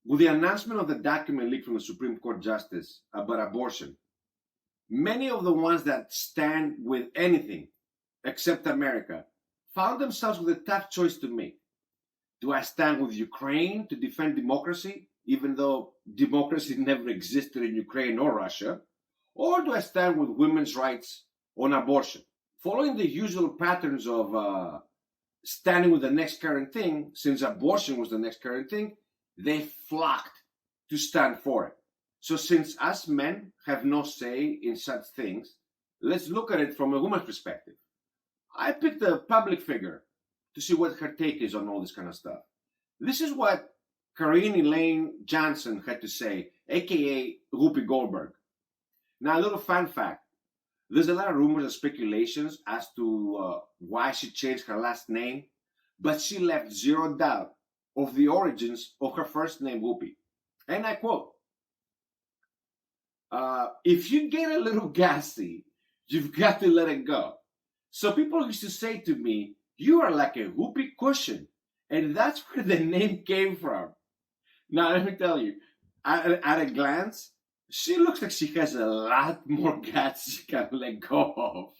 With the announcement of the document leaked from the Supreme Court Justice about abortion, many of the ones that stand with anything except America found themselves with a tough choice to make. Do I stand with Ukraine to defend democracy, even though democracy never existed in Ukraine or Russia? Or do I stand with women's rights on abortion? Following the usual patterns of standing with the next current thing, since abortion was the next current thing, they flocked to stand for it. So since us men have no say in such things, let's look at it from a woman's perspective. I picked a public figure to see what her take is on all this kind of stuff. This is what Karine Elaine Johnson had to say, aka Whoopi Goldberg. Now, a little fun fact. There's a lot of rumors and speculations as to why she changed her last name, but she left zero doubt of the origins of her first name, Whoopi. And I quote, if you get a little gassy, you've got to let it go. So people used to say to me, you are like a whoopee cushion. And that's where the name came from. Now, let me tell you, at a glance, she looks like she has a lot more guts she can let go of.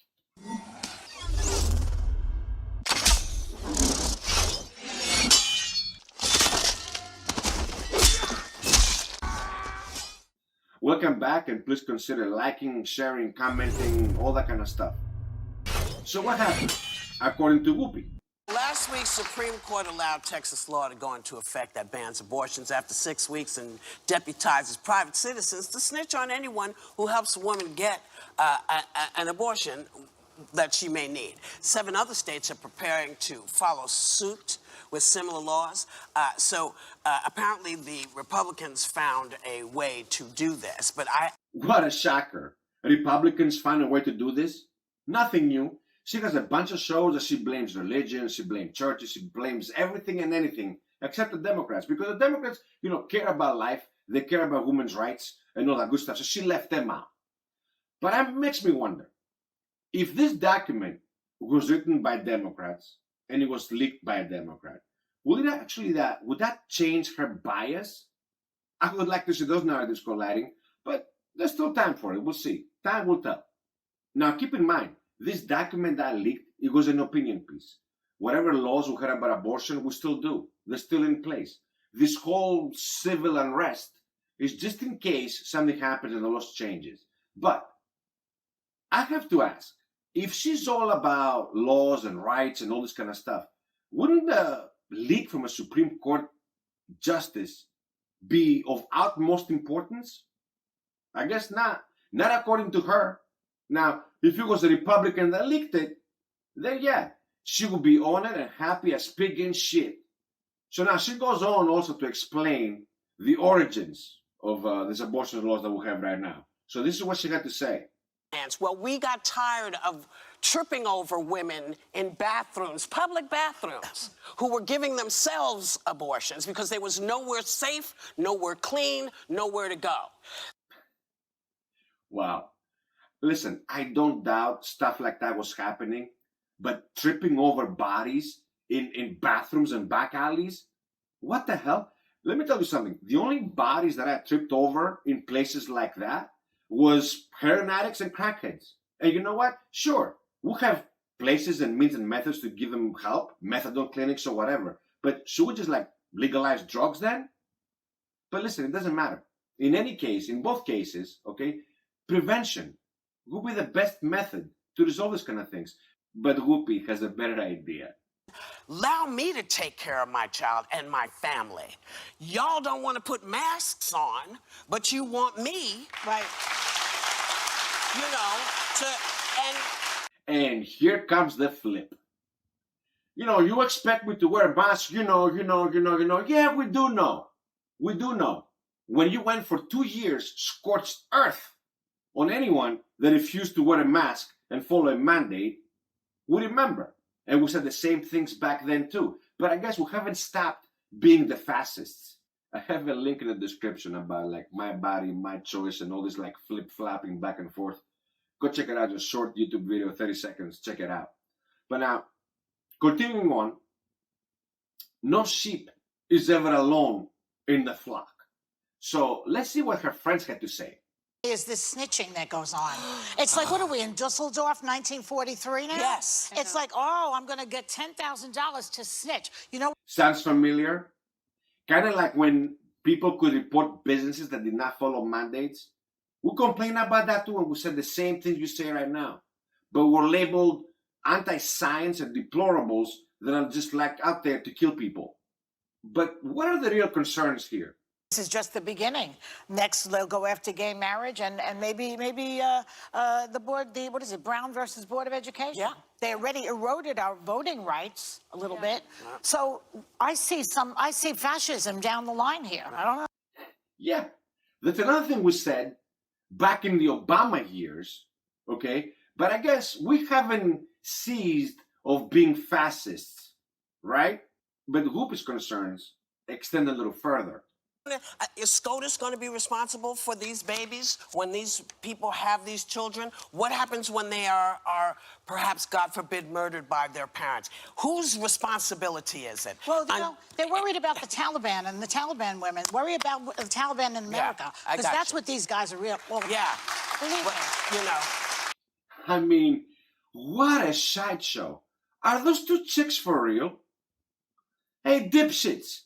Welcome back, and please consider liking, sharing, commenting, all that kind of stuff. So what happened, according to Whoopi? Last week, Supreme Court allowed Texas law to go into effect that bans abortions after 6 weeks and deputizes private citizens to snitch on anyone who helps a woman get an abortion that she may need. 7 other states are preparing to follow suit with similar laws. Apparently the Republicans found a way to do this, but What a shocker. Republicans find a way to do this? Nothing new. She has a bunch of shows that she blames religion, she blames churches, she blames everything and anything except the Democrats. Because the Democrats, care about life, they care about women's rights and all that good stuff. So she left them out. But it makes me wonder, if this document was written by Democrats and it was leaked by a Democrat, would that change her bias? I would like to see those narratives colliding, but there's still time for it. We'll see. Time will tell. Now, keep in mind, this document that leaked, it was an opinion piece. Whatever laws we had about abortion, we still do. They're still in place. This whole civil unrest is just in case something happens and the laws changes. But I have to ask, if she's all about laws and rights and all this kind of stuff, wouldn't the leak from a Supreme Court justice be of utmost importance? I guess not. Not according to her. Now, if it was a Republican that leaked it, then yeah, she would be on it and happy as pig in shit. So now she goes on also to explain the origins of this abortion laws that we have right now. So this is what she had to say. Well, we got tired of tripping over women in bathrooms, public bathrooms, who were giving themselves abortions because there was nowhere safe, nowhere clean, nowhere to go. Wow. Listen, I don't doubt stuff like that was happening, but tripping over bodies in bathrooms and back alleys? What the hell? Let me tell you something. The only bodies that I tripped over in places like that was heroin addicts and crackheads. And you know what? Sure, we'll have places and means and methods to give them help, methadone clinics or whatever. But should we just legalize drugs then? But listen, it doesn't matter. In any case, in both cases, okay, prevention will be the best method to resolve this kind of things. But Whoopi has a better idea. Allow me to take care of my child and my family. Y'all don't want to put masks on, but you want me, And here comes the flip. You expect me to wear a mask, Yeah, we do know. We do know. When you went for 2 years scorched earth on anyone that refused to wear a mask and follow a mandate, we remember. And we said the same things back then too. But I guess we haven't stopped being the fascists. I have a link in the description about my body, my choice, and all this flip-flopping back and forth. Go check it out, just short YouTube video, 30 seconds, check it out. But now, continuing on, no sheep is ever alone in the flock. So let's see what her friends had to say. Is this snitching that goes on. It's like, what are we in Dusseldorf, 1943 now? Yes. It's like, oh, I'm going to get $10,000 to snitch. You know, Sounds familiar? Kind of like when people could report businesses that did not follow mandates. We complain about that too, and we said the same things you say right now. But we're labeled anti-science and deplorables that are just like out there to kill people. But what are the real concerns here? this is just the beginning. Next, they'll go after gay marriage and maybe the board, what is it, Brown versus Board of Education? Yeah. They already eroded our voting rights a little bit. So I see fascism down the line here. I don't know. Yeah, that's another thing we said back in the Obama years, okay? But I guess we haven't ceased of being fascists, right? But Whoopie's concerns extend a little further. Is SCOTUS going to be responsible for these babies when these people have these children? What happens when they are perhaps, God forbid, murdered by their parents? Whose responsibility is it? Well, you know, they're worried about the Taliban and the Taliban women. Worry about the Taliban in America. Because that's what these guys are real. Well, yeah. Believe me. You know. I mean, what a shite show. Are those two chicks for real? Hey, dipshits.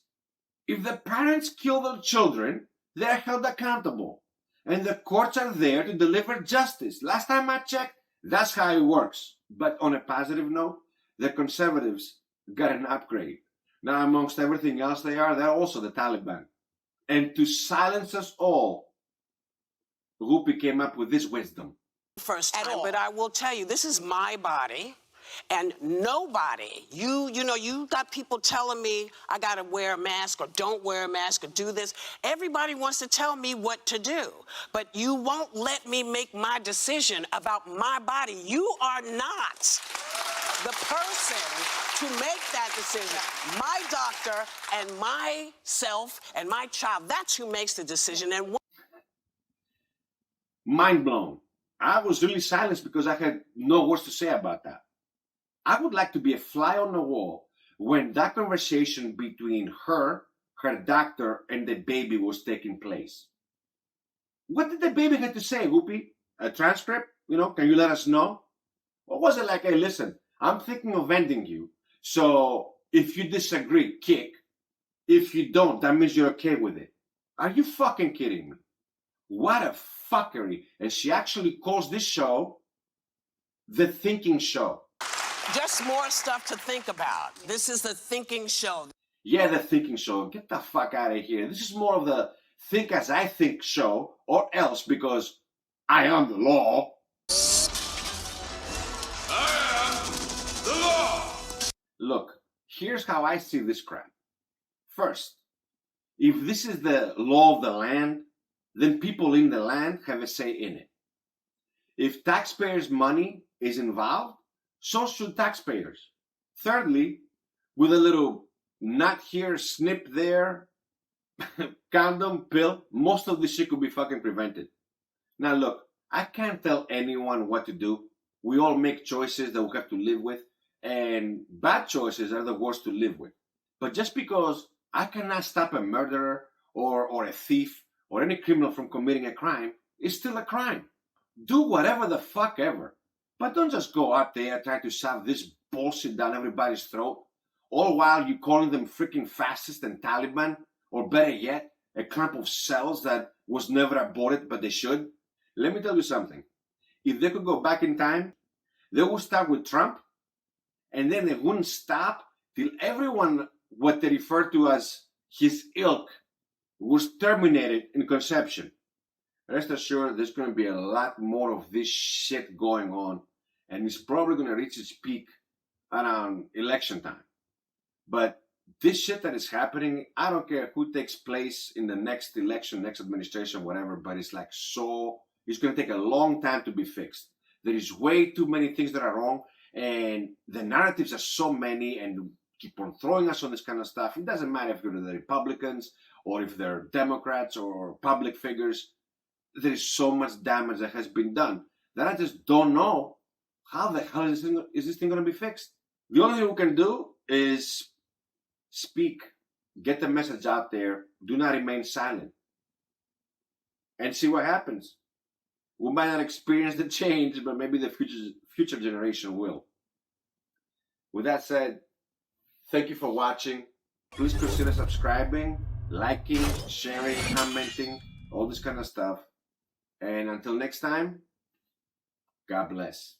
If the parents kill their children, they're held accountable. And the courts are there to deliver justice. Last time I checked, that's how it works. But on a positive note, the conservatives got an upgrade. Now, amongst everything else they're also the Taliban. And to silence us all, Whoopi came up with this wisdom. First time, but I will tell you, this is my body. And nobody, you got people telling me I got to wear a mask or don't wear a mask or do this. Everybody wants to tell me what to do, but you won't let me make my decision about my body. You are not the person to make that decision. My doctor and myself and my child, that's who makes the decision. And mind blown. I was really silenced because I had no words to say about that. I would like to be a fly on the wall when that conversation between her doctor, and the baby was taking place. What did the baby have to say, Whoopie? A transcript? Can you let us know? Or was it like, hey, listen, I'm thinking of ending you, so if you disagree, kick. If you don't, that means you're okay with it. Are you fucking kidding me? What a fuckery. And she actually calls this show The Thinking Show. Just more stuff to think about. This is the thinking show. Yeah, the thinking show. Get the fuck out of here. This is more of the think as I think show, or else, because I am the law. I am the law. Look, here's how I see this crap. First, if this is the law of the land, then people in the land have a say in it. If taxpayers' money is involved, so should taxpayers. Thirdly, with a little nut here, snip there, condom, pill, most of this shit could be fucking prevented. Now look, I can't tell anyone what to do. We all make choices that we have to live with, and bad choices are the worst to live with. But just because I cannot stop a murderer or a thief or any criminal from committing a crime, it's still a crime. Do whatever the fuck ever. But don't just go out there trying to shove this bullshit down everybody's throat, all while you calling them freaking fascist and Taliban, or better yet, a clump of cells that was never aborted, but they should. Let me tell you something. If they could go back in time, they would start with Trump, and then they wouldn't stop till everyone, what they refer to as his ilk, was terminated in conception. Rest assured, there's going to be a lot more of this shit going on, and it's probably going to reach its peak around election time. But this shit that is happening, I don't care who takes place in the next election, next administration, whatever, but it's like it's going to take a long time to be fixed. There is way too many things that are wrong, and the narratives are so many, and keep on throwing us on this kind of stuff. It doesn't matter if you're the Republicans or if they're Democrats or public figures. There is so much damage that has been done that I just don't know how the hell is this thing going to be fixed. The only thing we can do is speak, get the message out there, do not remain silent. and see what happens. We might not experience the change, but maybe the future generation will. With that said, thank you for watching. Please consider subscribing, liking, sharing, commenting, all this kind of stuff. And until next time, God bless.